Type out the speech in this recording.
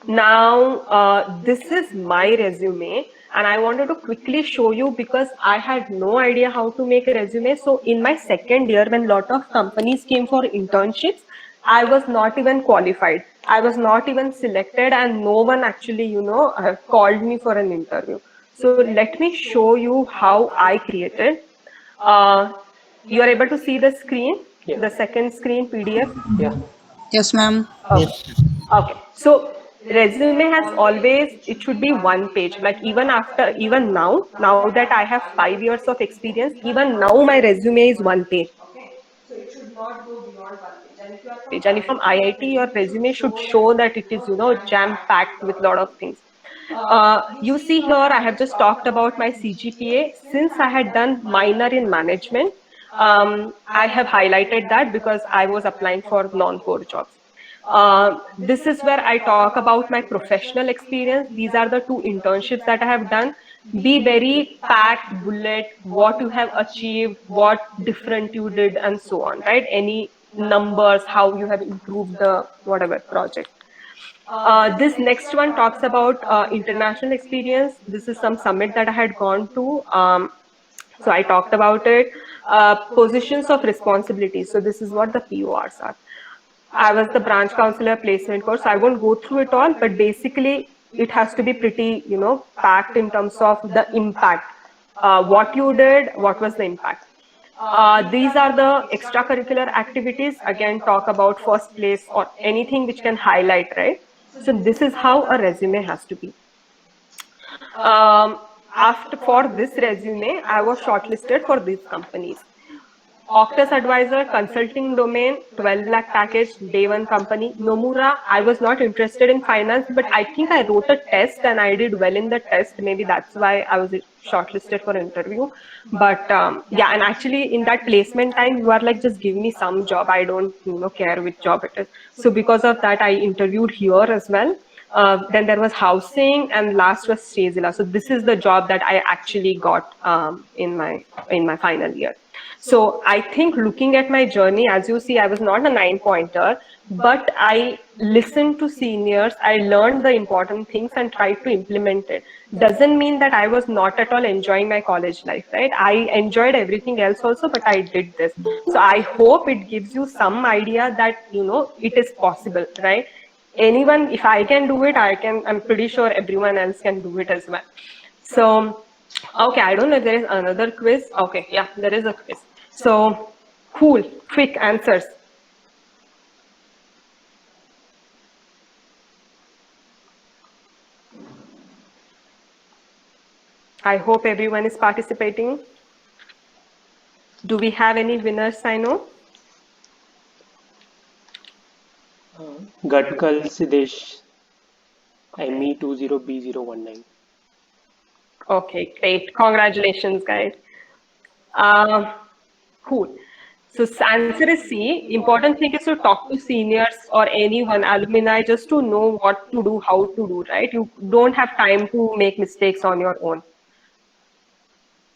Now, this is my resume, and I wanted to quickly show you because I had no idea how to make a resume. So in my second year, when a lot of companies came for internships, I was not even qualified. I was not even selected, and no one actually, called me for an interview. So let me show you how I created. Uh, you are able to see the screen, Yeah. the second screen PDF. Yeah. Yes, ma'am. Okay. Okay. So resume has always, it should be one page. Like even now that I have 5 years of experience, even now my resume is one page. Okay. So it should not go beyond one page. And if you are from IIT, your resume should show that it is, jam packed with a lot of things. You see here, I have just talked about my CGPA. Since I had done minor in management, I have highlighted that because I was applying for non-core jobs. This is where I talk about my professional experience. These are the two internships that I have done. Be very packed, bullet, what you have achieved, what different you did, and so on, right? Any numbers, how you have improved the whatever project. This next one talks about international experience. This is some summit that I had gone to. So I talked about it. Positions of responsibility. So this is what the PORs are. I was the branch counselor placement course. I won't go through it all, but basically it has to be pretty, packed in terms of the impact. What you did, what was the impact? These are the extracurricular activities. Again, talk about first place or anything which can highlight, right? So this is how a resume has to be. Um, After for this resume, I was shortlisted for these companies. Octus Advisor, consulting domain, 12 lakh package, day one company. Nomura, I was not interested in finance, but I think I wrote a test and I did well in the test. Maybe that's why I was shortlisted for interview. But yeah, and actually in that placement time, you are like, just give me some job. I don't, care which job it is. So because of that, I interviewed here as well. Then there was housing, and last was Stazilla. So this is the job that I actually got in my final year. So I think looking at my journey, as you see, I was not a 9 pointer, but I listened to seniors. I learned the important things and tried to implement it. Doesn't mean that I was not at all enjoying my college life, right? I enjoyed everything else also, but I did this. So I hope it gives you some idea that, it is possible, right? Anyone, if I can do it, I'm pretty sure everyone else can do it as well. So, okay, I don't know if there is another quiz. Okay, yeah, there is a quiz. So, cool, quick answers. I hope everyone is participating. Do we have any winners, I know? Gatkal Sidesh ME20B019. Okay, great. Congratulations, guys. Uh, cool. So answer is C. Important thing is to talk to seniors or anyone, alumni, just to know what to do, how to do, right? You don't have time to make mistakes on your own.